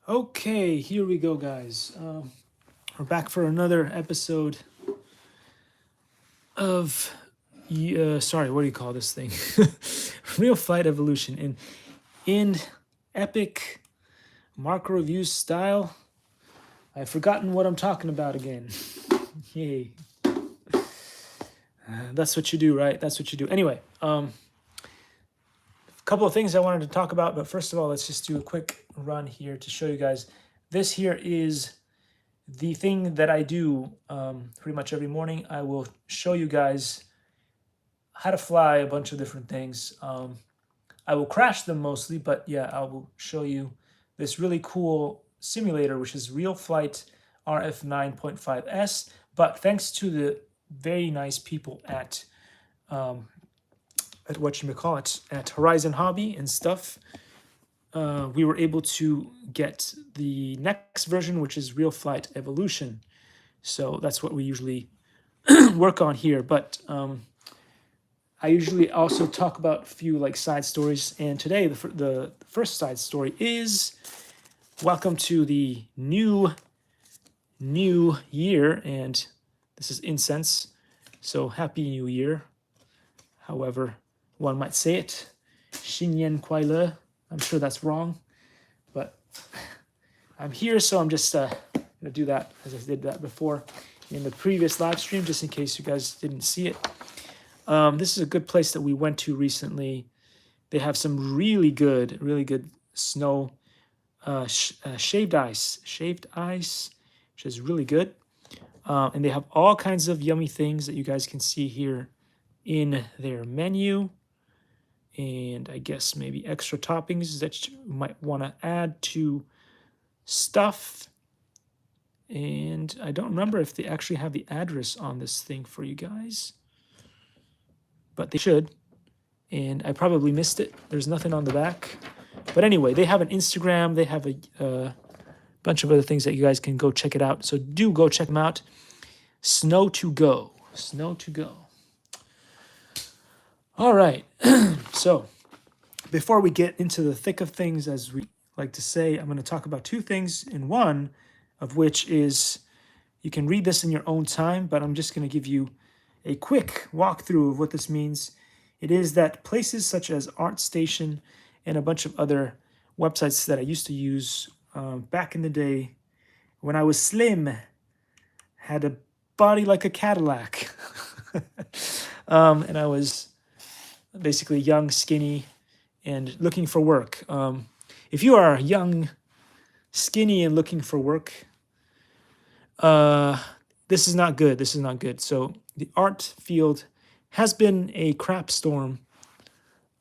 Okay, here we go, guys. We're back for another episode of, sorry, what do you call this thing? Real Flight Evolution in epic Mark review style. I've forgotten what I'm talking about again. Yay. That's what you do, right? That's what you do. Anyway, a couple of things I wanted to talk about, but first of all, let's just do a quick run here to show you guys. This here is the thing that I do pretty much every morning. I will show you guys how to fly a bunch of different things. I will crash them mostly, but yeah, I will show you this really cool simulator, which is Real Flight RF 9.5S. But thanks to the very nice people at whatchamacallit, at Horizon Hobby and stuff, we were able to get the next version, which is Real Flight Evolution. So that's what we usually work on here. But I usually also talk about a few like side stories. And today, the first side story is welcome to the new year. And this is incense. So happy new year. However one might say it. Xinyan Kuai Le. I'm sure that's wrong, but I'm here, so I'm just going to do that as I did that before in the previous live stream, just in case you guys didn't see it. This is a good place that we went to recently. They have some really good snow, shaved ice, which is really good. And they have all kinds of yummy things that you guys can see here in their menu. And I guess maybe extra toppings that you might want to add to stuff. And I don't remember if they actually have the address on this thing for you guys, but they should. And I probably missed it. There's nothing on the back. But anyway, they have an Instagram. They have a bunch of other things that you guys can go check it out. So do go check them out. Snow to go. Snow to go. All right. So before we get into the thick of things, as we like to say, I'm going to talk about two things, and one of which is, you can read this in your own time, but I'm just going to give you a quick walkthrough of what this means. It is that places such as ArtStation and a bunch of other websites that I used to use back in the day when I was slim, had a body like a Cadillac, and I was basically young, skinny, and looking for work. If you are young, skinny, and looking for work, this is not good. This is not good. So the art field has been a crap storm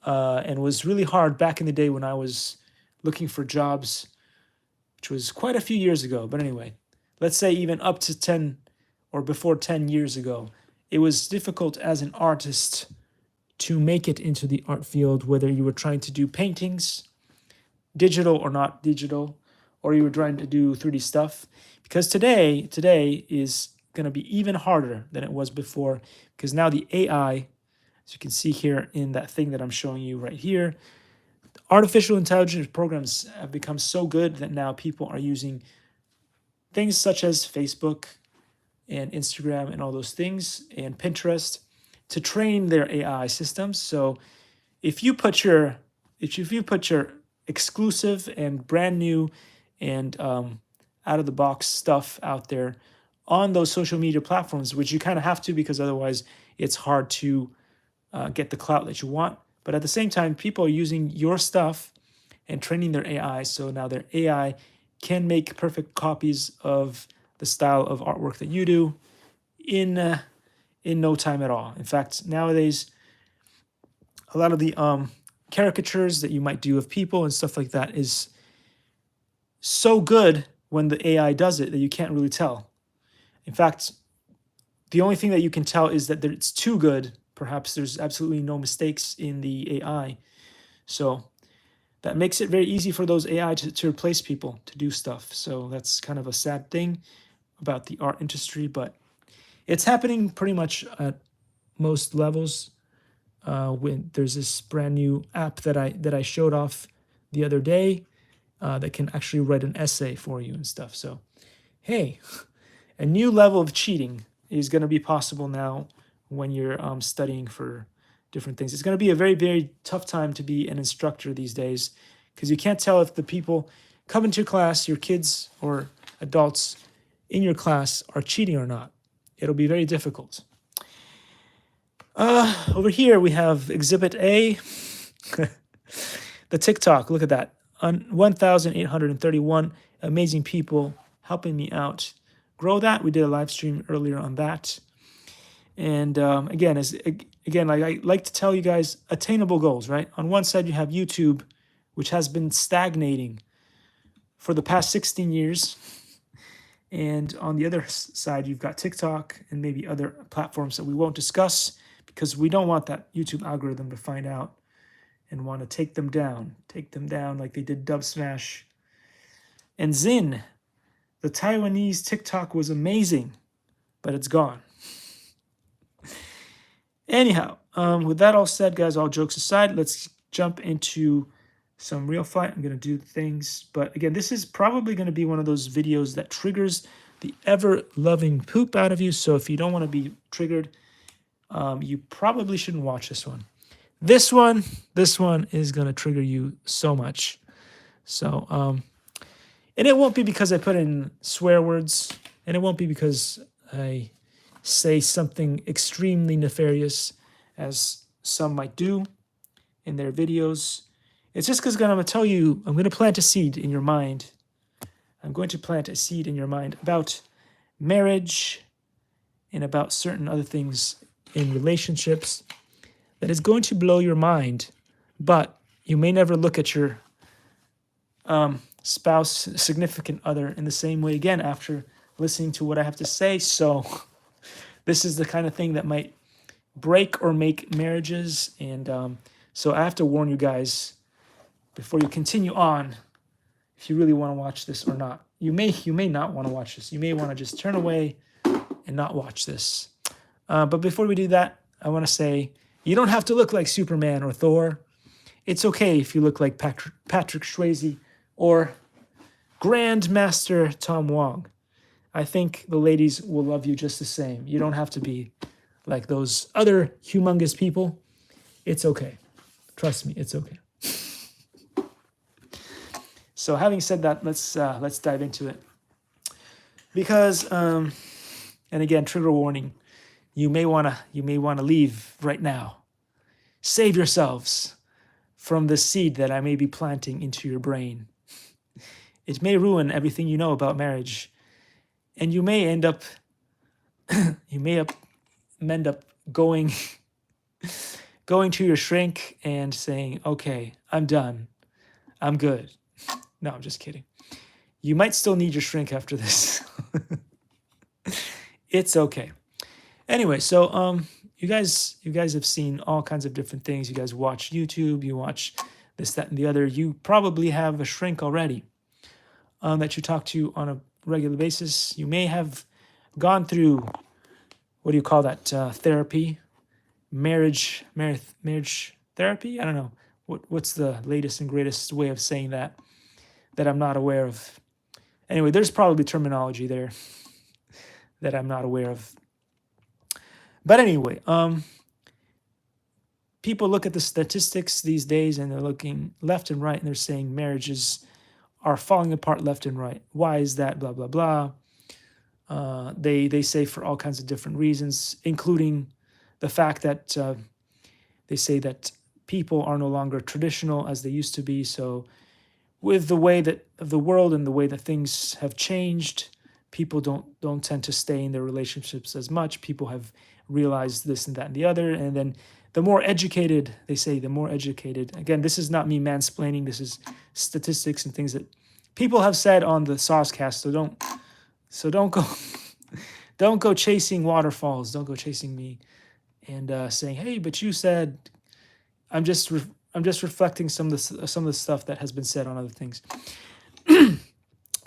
and was really hard back in the day when I was looking for jobs, which was quite a few years ago. But anyway, let's say even up to 10 or before 10 years ago, it was difficult as an artist to make it into the art field, whether you were trying to do paintings, digital or not digital, or you were trying to do 3D stuff. Because today is going to be even harder than it was before, because now the AI, as you can see here in that thing that I'm showing you right here, artificial intelligence programs have become so good that now people are using things such as Facebook and Instagram and all those things, and Pinterest, to train their AI systems. So if you put your exclusive and brand new and out of the box stuff out there on those social media platforms, which you kind of have to, because otherwise it's hard to get the clout that you want. But at the same time, people are using your stuff and training their AI. So now their AI can make perfect copies of the style of artwork that you do in no time at all. In fact, nowadays, a lot of the caricatures that you might do of people and stuff like that is so good when the AI does it that you can't really tell. In fact, the only thing that you can tell is that it's too good. Perhaps there's absolutely no mistakes in the AI. So that makes it very easy for those AI to replace people, to do stuff. So that's kind of a sad thing about the art industry, but it's happening pretty much at most levels. When there's this brand new app that I showed off the other day, that can actually write an essay for you and stuff. So, hey, a new level of cheating is going to be possible now when you're studying for different things. It's going to be a very, very tough time to be an instructor these days because you can't tell if the people come into your class, your kids or adults in your class, are cheating or not. It'll be very difficult. Over here we have Exhibit A, the TikTok. Look at that. 1,831 amazing people helping me out grow that. We did a live stream earlier on that. And again, like I like to tell you guys, attainable goals, right? On one side, you have YouTube, which has been stagnating for the past 16 years. And on the other side, you've got TikTok and maybe other platforms that we won't discuss because we don't want that YouTube algorithm to find out and want to take them down like they did Dub Smash. And Zin, the Taiwanese TikTok was amazing, but it's gone. Anyhow, with that all said, guys, all jokes aside, let's jump into some real fight. I'm going to do things. But again, this is probably going to be one of those videos that triggers the ever-loving poop out of you. So if you don't want to be triggered, you probably shouldn't watch this one. This one is going to trigger you so much. So, and it won't be because I put in swear words, and it won't be because I say something extremely nefarious, as some might do in their videos. It's just because I'm going to tell you, I'm going to plant a seed in your mind. I'm going to plant a seed in your mind about marriage and about certain other things in relationships that is going to blow your mind, but you may never look at your spouse, significant other in the same way again after listening to what I have to say. So this is the kind of thing that might break or make marriages. And so I have to warn you guys before you continue on, if you really want to watch this or not. You may not want to watch this. You may want to just turn away and not watch this. But before we do that, I want to say, you don't have to look like Superman or Thor. It's okay if you look like Patrick Swayze or Grandmaster Tom Wong. I think the ladies will love you just the same. You don't have to be like those other humongous people. It's okay. Trust me, it's okay. So having said that, let's dive into it. Because and again, trigger warning. You may wanna leave right now. Save yourselves from the seed that I may be planting into your brain. It may ruin everything you know about marriage, and you may end up going to your shrink and saying, "Okay, I'm done. I'm good." No, I'm just kidding. You might still need your shrink after this. It's okay. Anyway, so you guys have seen all kinds of different things. You guys watch YouTube, you watch this, that, and the other. You probably have a shrink already that you talk to on a regular basis. You may have gone through, what do you call that, therapy, marriage therapy? I don't know. What's the latest and greatest way of saying that I'm not aware of? Anyway, there's probably terminology there that I'm not aware of. But anyway, people look at the statistics these days and they're looking left and right and they're saying marriages are falling apart left and right. Why is that? Blah, blah, blah. They say for all kinds of different reasons, including the fact that they say that people are no longer traditional as they used to be. So with the way that of the world and the way that things have changed, people don't tend to stay in their relationships as much. People have realized this and that and the other. And then the more educated, they say, the more educated. Again, this is not me mansplaining. This is statistics and things that people have said on the Saucecast. So don't go chasing waterfalls. Don't go chasing me and saying, "Hey, but you said." I'm just reflecting some of the stuff that has been said on other things.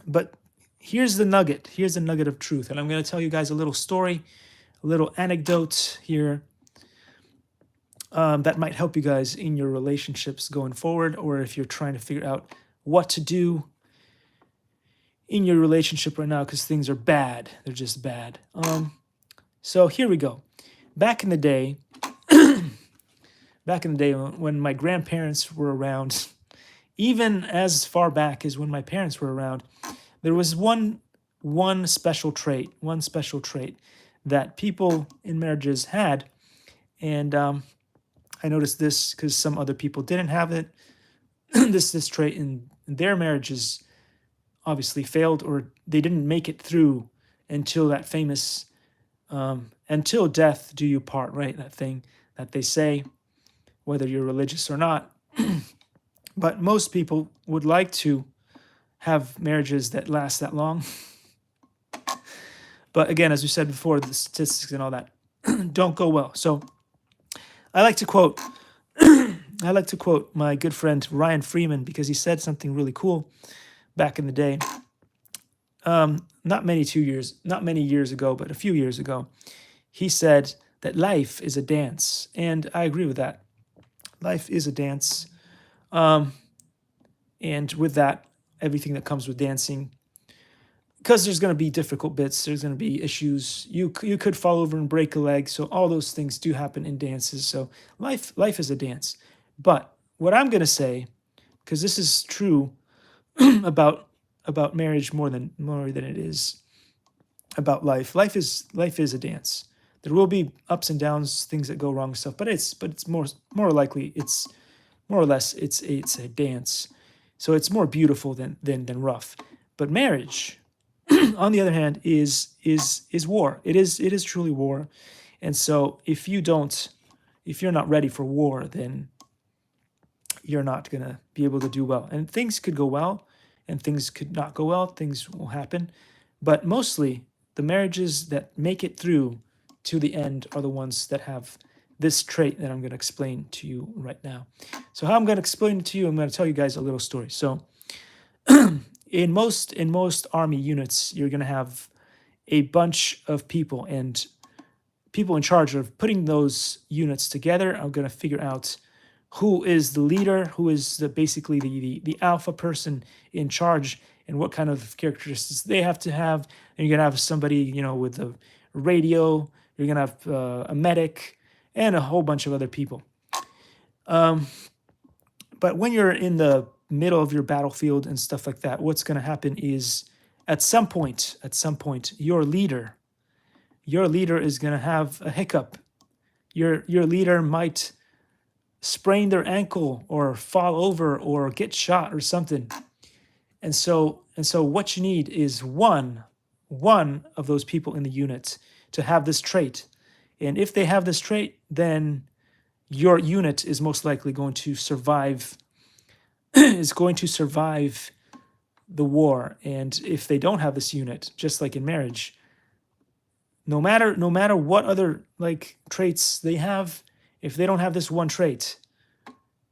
But here's the nugget. Here's the nugget of truth, and I'm going to tell you guys a little story, a little anecdote here that might help you guys in your relationships going forward, or if you're trying to figure out what to do in your relationship right now because things are bad. They're just bad. So here we go. Back in the day, when my grandparents were around, even as far back as when my parents were around, there was one special trait that people in marriages had, and I noticed this because some other people didn't have it. this trait in their marriages obviously failed, or they didn't make it through until that famous until death do you part, right? That thing that they say, whether you're religious or not. But most people would like to have marriages that last that long. But again, as we said before, the statistics and all that don't go well. So I like to quote my good friend Ryan Freeman, because he said something really cool back in the day. Not many years ago, but a few years ago. He said that life is a dance, and I agree with that. Life is a dance, and with that, everything that comes with dancing, because there's going to be difficult bits, there's going to be issues. You could fall over and break a leg, so all those things do happen in dances. So life is a dance. But what I'm going to say, because this is true about marriage more than it is about life. Life is a dance. There will be ups and downs, things that go wrong, stuff. But it's more likely it's more or less it's a dance. So it's more beautiful than rough. But marriage, on the other hand, is war. It is truly war. And so if you're not ready for war, then you're not gonna be able to do well. And things could go well, and things could not go well. Things will happen, but mostly the marriages that make it through to the end are the ones that have this trait that I'm going to explain to you right now. So how I'm going to explain it to you, I'm going to tell you guys a little story. So in most army units, you're going to have a bunch of people, and people in charge of putting those units together are going to figure out who is the leader, who is basically the alpha person in charge, and what kind of characteristics they have to have. And you're going to have somebody, with a radio, you're going to have a medic, and a whole bunch of other people. But when you're in the middle of your battlefield and stuff like that, what's going to happen is at some point, your leader is going to have a hiccup. Your leader might sprain their ankle or fall over or get shot or something. And so what you need is one of those people in the unit to have this trait. And if they have this trait, then your unit is most likely going to survive the war. And if they don't have this unit, just like in marriage, no matter what other traits they have, if they don't have this one trait,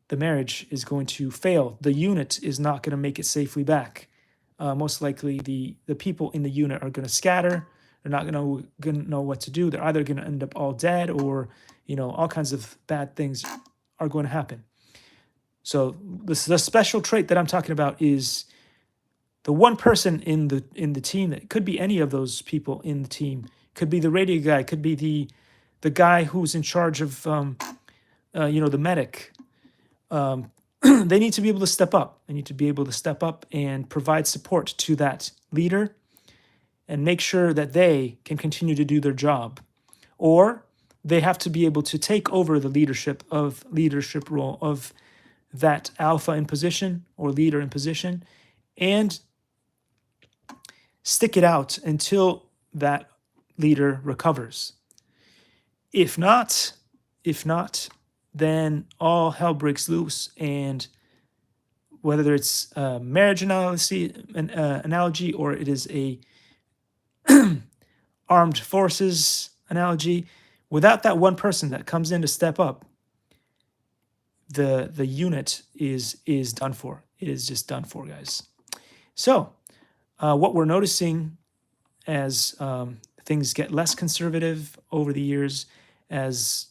the marriage is going to fail. The unit is not going to make it safely back. Most likely, the people in the unit are going to scatter. They're not going to know what to do. They're either going to end up all dead, or all kinds of bad things are going to happen. So the special trait that I'm talking about is the one person in the team. That could be any of those people in the team. Could be the radio guy. Could be the guy who's in charge of the medic. They need to be able to step up. They need to be able to step up and provide support to that leader and make sure that they can continue to do their job. Or they have to be able to take over the leadership role of that alpha in position or leader in position and stick it out until that leader recovers. If not, then all hell breaks loose, and whether it's a marriage analogy or it is a armed forces analogy, without that one person that comes in to step up, the unit is done for. It is just done for, guys. So what we're noticing as things get less conservative over the years, as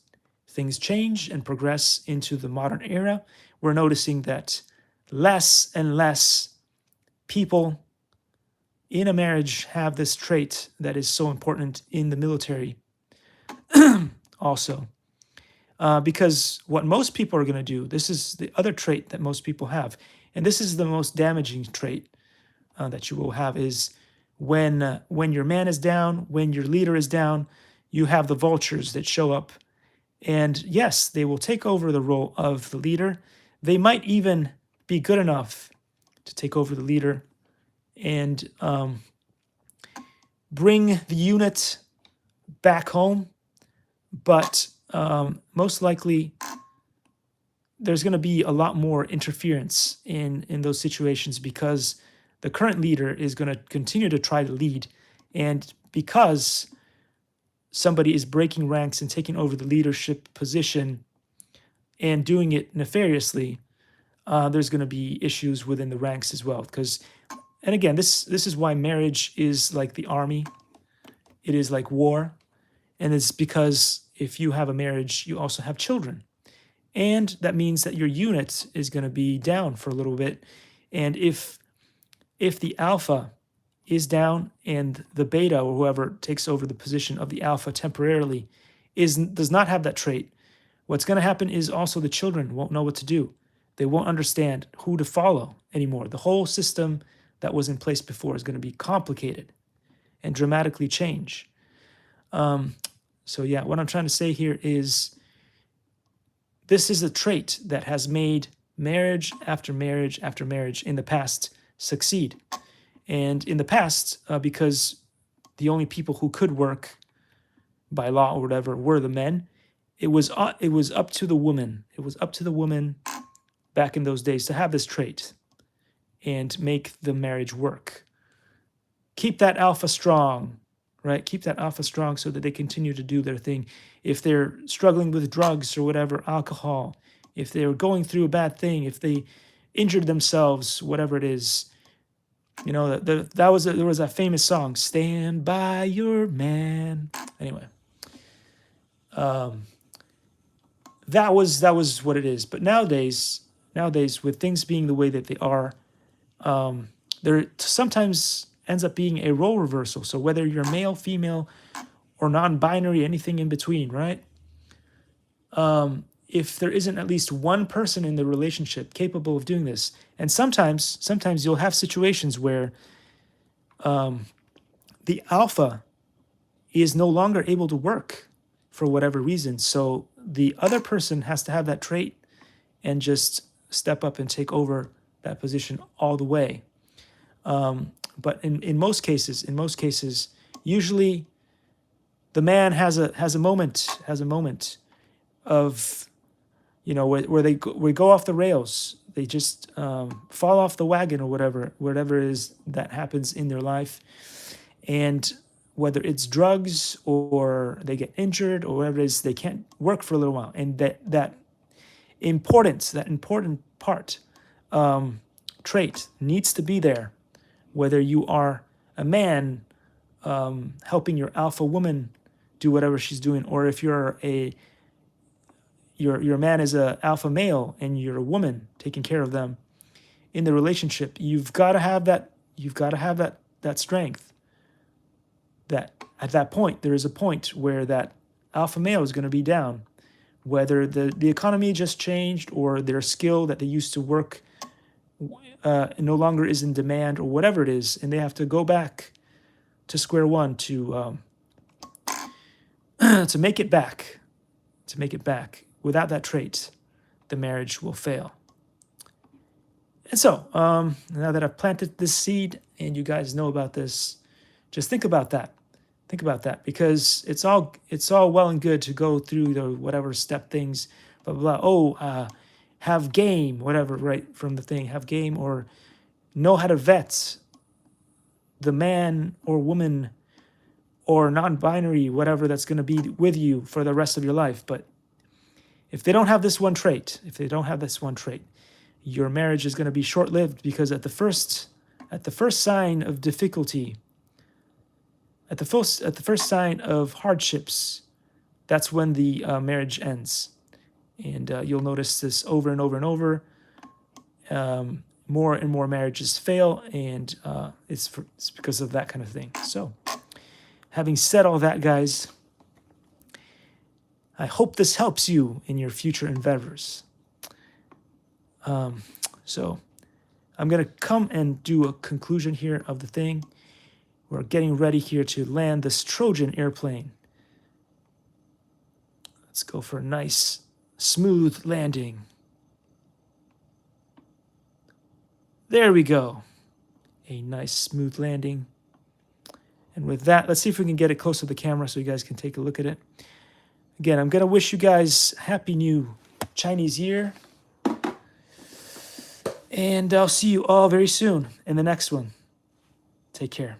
things change and progress into the modern era, we're noticing that less and less people in a marriage have this trait that is so important in the military also. Because what most people are going to do, this is the other trait that most people have, and this is the most damaging trait that you will have, is when your man is down, when your leader is down, you have the vultures that show up. And yes, they will take over the role of the leader. They might even be good enough to take over the leader and bring the unit back home. But most likely, there's going to be a lot more interference in those situations because the current leader is going to continue to try to lead. And because somebody is breaking ranks and taking over the leadership position and doing it nefariously, there's going to be issues within the ranks as well. Because, and again, this is why marriage is like the army. It is like war. And it's because if you have a marriage, you also have children. And that means that your unit is going to be down for a little bit. And if the alpha is down and the beta or whoever takes over the position of the alpha temporarily does not have that trait, what's going to happen is also the children won't know what to do. They won't understand who to follow anymore. The whole system that was in place before is going to be complicated and dramatically change. So yeah, what I'm trying to say here is this is a trait that has made marriage after marriage after marriage in the past succeed. And in the past, because the only people who could work by law or whatever were the men, it was up to the woman. It was up to the woman back in those days to have this trait and make the marriage work. Keep that alpha strong, right? Keep that alpha strong so that they continue to do their thing. If they're struggling with drugs or whatever, alcohol, if they're going through a bad thing, if they injured themselves, whatever it is, you know, there was a famous song, "Stand by Your Man." Anyway, that was what it is. But nowadays, with things being the way that they are, there sometimes ends up being a role reversal. So whether you're male, female, or non-binary, anything in between, right? If there isn't at least one person in the relationship capable of doing this, and sometimes you'll have situations where the alpha is no longer able to work for whatever reason. So the other person has to have that trait and just step up and take over that position all the way. But in most cases, usually the man has a moment of, you know, where we go off the rails. They just fall off the wagon or whatever it is that happens in their life. And whether it's drugs or they get injured or whatever it is, they can't work for a little while. And that important part, trait needs to be there. Whether you are a man helping your alpha woman do whatever she's doing, or if you're your man is a alpha male and you're a woman taking care of them in the relationship, you've got to have that. You've got to have that strength. That at that point, there is a point where that alpha male is going to be down, whether the economy just changed or their skill that they used to work no longer is in demand or whatever it is, and they have to go back to square one to to make it back. Without that trait, the marriage will fail. And so, now that I've planted this seed and you guys know about this, just think about that. Think about that, because it's all well and good to go through the whatever step things, blah, blah, blah. Oh, have game, whatever, right from the thing, have game, or know how to vet the man or woman or non-binary, whatever that's going to be with you for the rest of your life. But if they don't have this one trait, your marriage is going to be short-lived, because at the first sign of difficulty, at the first sign of hardships, that's when the marriage ends. And you'll notice this over and over and over. more and more marriages fail, and it's because of that kind of thing. So, having said all that, guys, I hope this helps you in your future endeavors. So, I'm going to come and do a conclusion here of the thing. We're getting ready here to land this Trojan airplane. Let's go for a nice, smooth landing. There we go. A nice, smooth landing. And with that, let's see if we can get it close to the camera so you guys can take a look at it. Again, I'm going to wish you guys Happy New Chinese Year. And I'll see you all very soon in the next one. Take care.